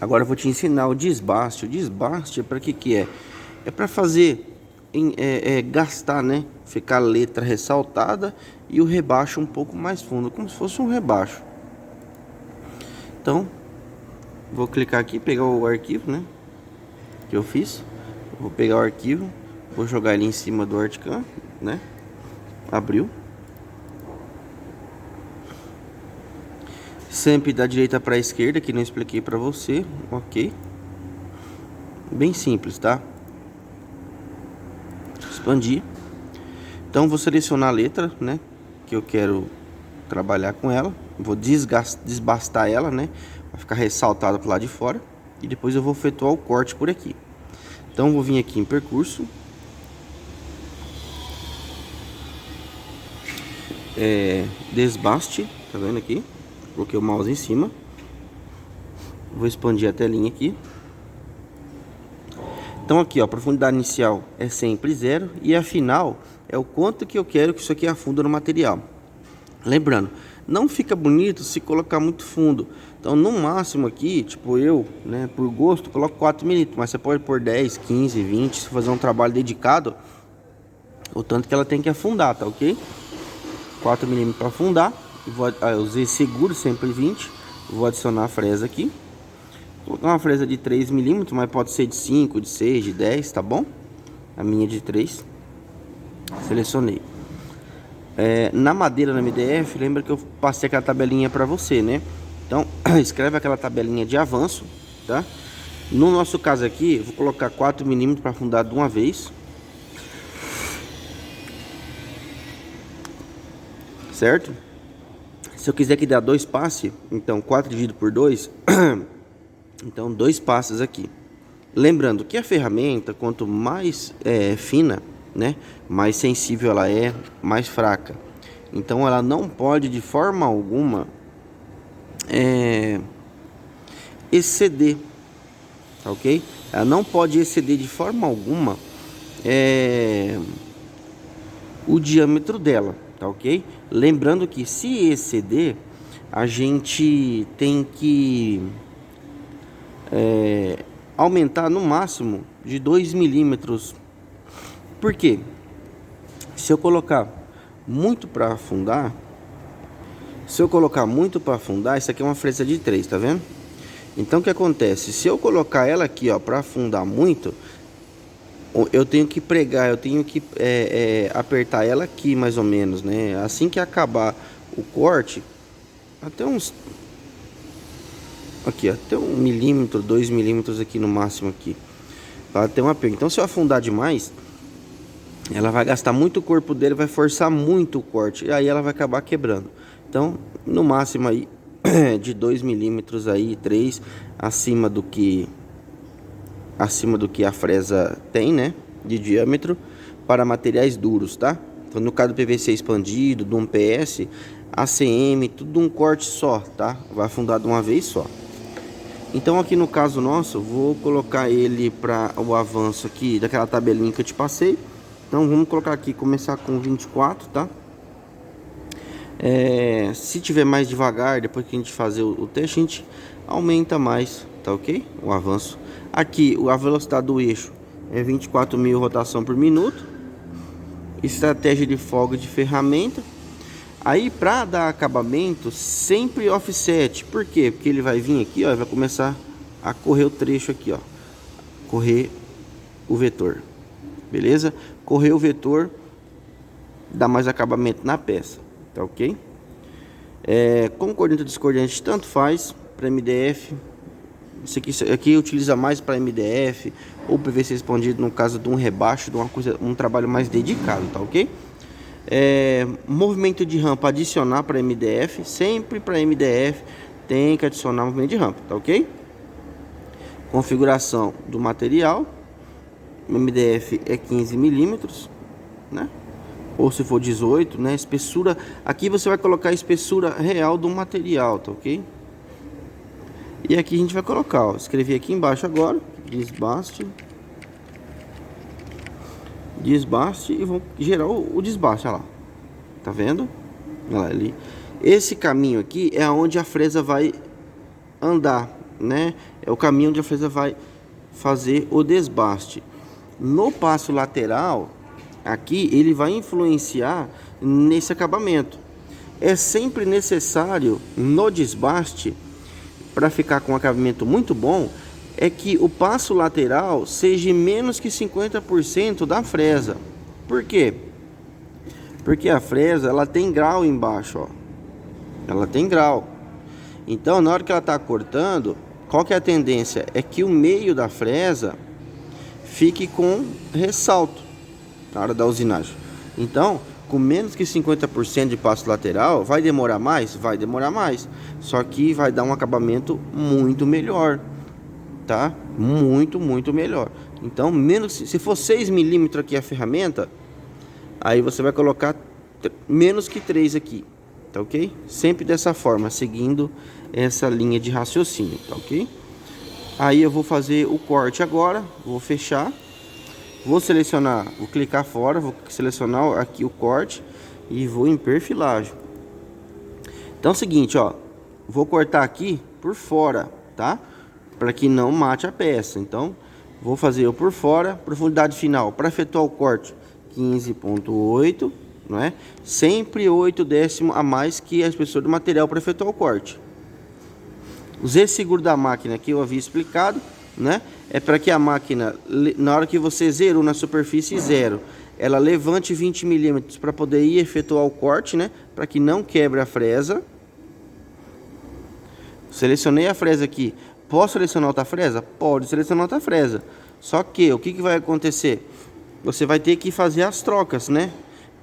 Agora eu vou te ensinar o desbaste. O desbaste é para que é? É para fazer gastar, né? Ficar a letra ressaltada e o rebaixo um pouco mais fundo, como se fosse um rebaixo. Então, vou clicar aqui, pegar o arquivo, né? Que eu fiz. Vou pegar o arquivo, vou jogar ele em cima do Articam, né? Abriu. Sempre da direita para a esquerda, que não expliquei para você, ok? Bem simples, tá? Expandir. Então vou selecionar a letra, né? Que eu quero trabalhar com ela. Vou desbastar ela, né? Vai ficar ressaltada pro lado de fora. E depois eu vou efetuar o corte por aqui. Então vou vir aqui em percurso. Desbaste, tá vendo aqui? Coloquei o mouse em cima. Vou expandir a telinha aqui. Então aqui, ó, a profundidade inicial é sempre 0 e a final é o quanto que eu quero que isso aqui afunda no material. Lembrando, não fica bonito se colocar muito fundo. Então no máximo aqui, tipo eu, né, por gosto, coloco 4 milímetros, mas você pode pôr 10, 15, 20, se fazer um trabalho dedicado, o tanto que ela tem que afundar, tá ok? 4 milímetros para afundar. Eu usei seguro sempre 20. Vou adicionar a fresa aqui. Vou colocar uma fresa de 3 milímetros, mas pode ser de 5, de 6, de 10, tá bom? A minha de 3. Selecionei. Na madeira, na MDF, lembra que eu passei aquela tabelinha para você, né? Então, escreve aquela tabelinha de avanço, tá? No nosso caso aqui, vou colocar 4 milímetros para afundar de uma vez. Certo? Se eu quiser que dê 2 passes, então 4 dividido por 2, então 2 passes aqui. Lembrando que a ferramenta, quanto mais fina, né, mais sensível ela é, mais fraca. Então ela não pode de forma alguma exceder, tá ok? Ela não pode exceder de forma alguma o diâmetro dela, tá ok? Lembrando que se exceder, a gente tem que aumentar no máximo de 2 milímetros. Por quê? Se eu colocar muito para afundar, isso aqui é uma fresa de 3, tá vendo? Então o que acontece? Se eu colocar ela aqui, ó, para afundar muito, eu tenho que pregar, eu tenho que apertar ela aqui mais ou menos, né? Assim que acabar o corte, até uns aqui, até 1 milímetro, 2 milímetros aqui no máximo aqui, para ter uma perda. Então se eu afundar demais, ela vai gastar muito o corpo dele, vai forçar muito o corte, e aí ela vai acabar quebrando. Então no máximo aí de 2 milímetros aí, 3, acima do que a fresa tem, né, de diâmetro, para materiais duros, tá? Então no caso do PVC expandido, do 1PS, ACM, tudo um corte só, tá? Vai afundar de uma vez só. Então aqui no caso nosso, vou colocar ele para o avanço aqui daquela tabelinha que eu te passei. Então vamos colocar aqui, começar com 24, tá? Se tiver mais devagar, depois que a gente fazer o teste, a gente aumenta mais, tá ok? O avanço. Aqui a velocidade do eixo é 24.000 rotação por minuto. Estratégia de folga de ferramenta. Aí para dar acabamento, sempre offset. Por quê? Porque ele vai vir aqui, ó, e vai começar a correr o trecho aqui, ó. Correr o vetor. Beleza? Correr o vetor dá mais acabamento na peça, tá ok? Concordante ou discordante tanto faz para MDF. Isso aqui utiliza mais para MDF ou PVC expandido no caso de um rebaixo, de uma coisa, um trabalho mais dedicado, tá ok? Movimento de rampa adicionar para MDF, sempre para MDF tem que adicionar movimento de rampa, tá ok? Configuração do material, MDF é 15 milímetros, né? Ou se for 18, né? Espessura, aqui você vai colocar a espessura real do material, tá ok? E aqui a gente vai colocar, ó, escrevi aqui embaixo agora, desbaste e vou gerar o desbaste, olha lá, tá vendo? Olha lá, ali. Esse caminho aqui é onde a fresa vai andar, né, é o caminho onde a fresa vai fazer o desbaste. No passo lateral, aqui ele vai influenciar nesse acabamento. É sempre necessário no desbaste, para ficar com um acabamento muito bom, é que o passo lateral seja menos que 50% da fresa. Por quê? Porque a fresa, ela tem grau embaixo, ó. Ela tem grau. Então, na hora que ela está cortando, qual que é a tendência? É que o meio da fresa fique com ressalto na hora da usinagem. Então, com menos que 50% de passo lateral, vai demorar mais? Vai demorar mais. Só que vai dar um acabamento muito melhor, tá? Muito, muito melhor. Então, menos, se for 6 milímetros aqui a ferramenta, aí você vai colocar menos que 3 aqui, tá ok? Sempre dessa forma, seguindo essa linha de raciocínio, tá ok? Aí eu vou fazer o corte agora, vou fechar, vou selecionar, vou clicar fora, vou selecionar aqui o corte e vou em perfilagem. Então é o seguinte, ó, vou cortar aqui por fora, tá? Para que não mate a peça. Então vou fazer eu por fora, profundidade final para efetuar o corte 15,8, não é? Sempre 8 décimos a mais que a espessura do material para efetuar o corte. Usei seguro da máquina que eu havia explicado, né? É para que a máquina, na hora que você zerou na superfície zero, ela levante 20 milímetros para poder ir efetuar o corte, né? Para que não quebre a fresa. Selecionei a fresa aqui. Posso selecionar outra fresa? Pode selecionar outra fresa. Só que o que vai acontecer? Você vai ter que fazer as trocas, né?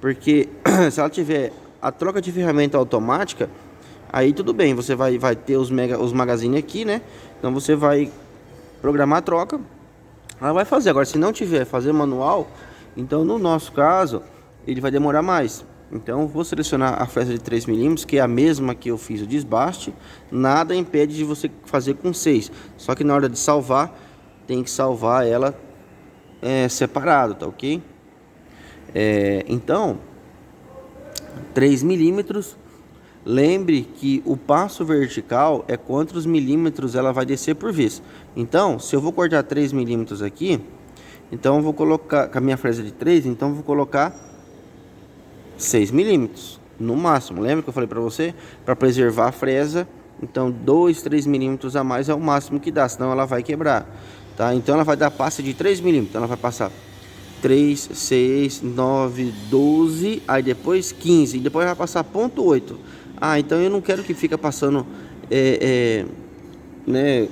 Porque se ela tiver a troca de ferramenta automática, aí tudo bem, você vai ter os magazines aqui, né? Então você vai programar a troca, ela vai fazer. Agora, se não tiver fazer manual, então no nosso caso, ele vai demorar mais. Então vou selecionar a fresa de 3 milímetros, que é a mesma que eu fiz o desbaste. Nada impede de você fazer com 6. Só que na hora de salvar, tem que salvar ela separado, tá ok? Então, 3 milímetros. Lembre que o passo vertical é quantos milímetros ela vai descer por vez. Então, se eu vou cortar 3 milímetros aqui, então eu vou colocar, com a minha fresa de 3, então eu vou colocar 6 milímetros no máximo. Lembra que eu falei para você? Para preservar a fresa, então 2, 3 milímetros a mais é o máximo que dá, senão ela vai quebrar, tá? Então ela vai dar passe de 3 milímetros, então ela vai passar 3, 6, 9, 12, aí depois 15, e depois vai passar ponto 8. Ah, então eu não quero que fique passando né,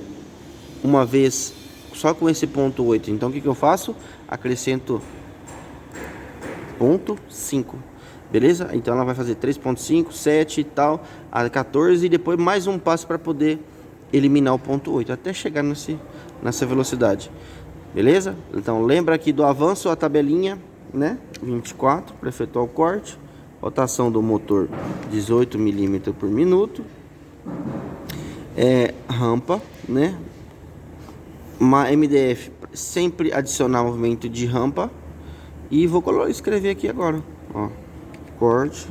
uma vez só com esse ponto 8. Então o que eu faço? Acrescento ponto 5. Beleza? Então ela vai fazer 3.5, 7 e tal, a 14 e depois mais um passo para poder eliminar o ponto 8 até chegar nessa velocidade. Beleza? Então lembra aqui do avanço, a tabelinha, né? 24 para efetuar o corte. Rotação do motor 18 milímetros por minuto. Rampa, né? Uma MDF, sempre adicionar movimento de rampa. E vou escrever aqui agora, ó, corte.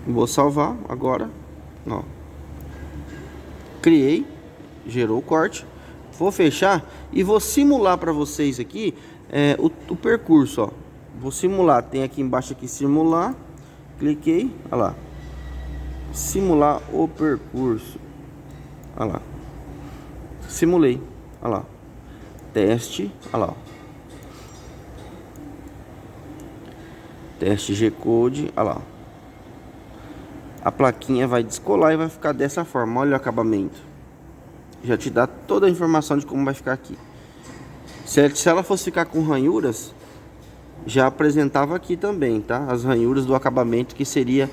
Vou salvar agora, ó. Criei, gerou o corte. Vou fechar e vou simular para vocês aqui o percurso, ó. Vou simular, tem aqui embaixo aqui simular, cliquei, olha lá, simular o percurso, olha lá, simulei, olha lá, teste, olha lá, teste G-Code, olha lá, a plaquinha vai descolar e vai ficar dessa forma, olha o acabamento, já te dá toda a informação de como vai ficar aqui. Se ela fosse ficar com ranhuras, já apresentava aqui também, tá? As ranhuras do acabamento, que seria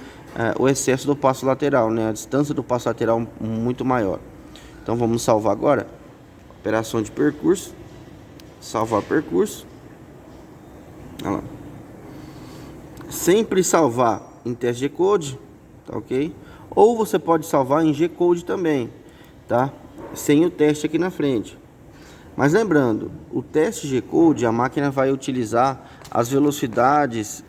o excesso do passo lateral, né? A distância do passo lateral muito maior. Então vamos salvar agora. Operação de percurso. Salvar percurso. Olha lá. Sempre salvar em teste G-Code, tá ok? Ou você pode salvar em G-Code também, tá? Sem o teste aqui na frente. Mas lembrando, o teste G-Code, a máquina vai utilizar as velocidades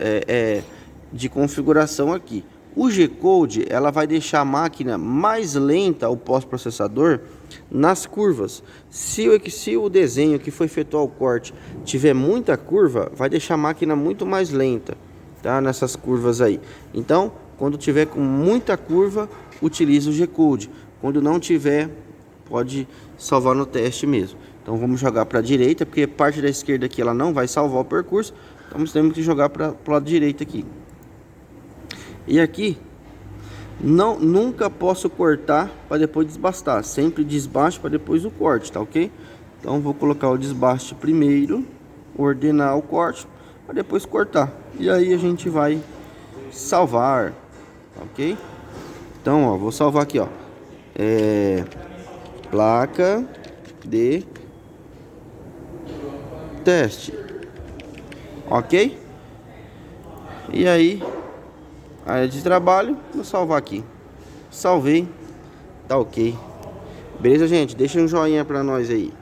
de configuração aqui. O G-Code, ela vai deixar a máquina mais lenta, o pós-processador, nas curvas. Se o desenho que foi efetuar o corte tiver muita curva, vai deixar a máquina muito mais lenta, tá? Nessas curvas aí. Então, quando tiver com muita curva, utilize o G-Code. Quando não tiver, pode salvar no teste mesmo. Então vamos jogar para a direita, porque a parte da esquerda aqui ela não vai salvar o percurso. Então temos que jogar para o lado direito aqui. E aqui, nunca posso cortar para depois desbastar. Sempre desbaste para depois o corte, tá ok? Então vou colocar o desbaste primeiro, ordenar o corte para depois cortar. E aí a gente vai salvar, tá ok? Então, ó, vou salvar aqui, ó. Placa de teste, ok? E aí, área de trabalho, vou salvar aqui. Salvei, tá ok. Beleza, gente? Deixa um joinha pra nós aí.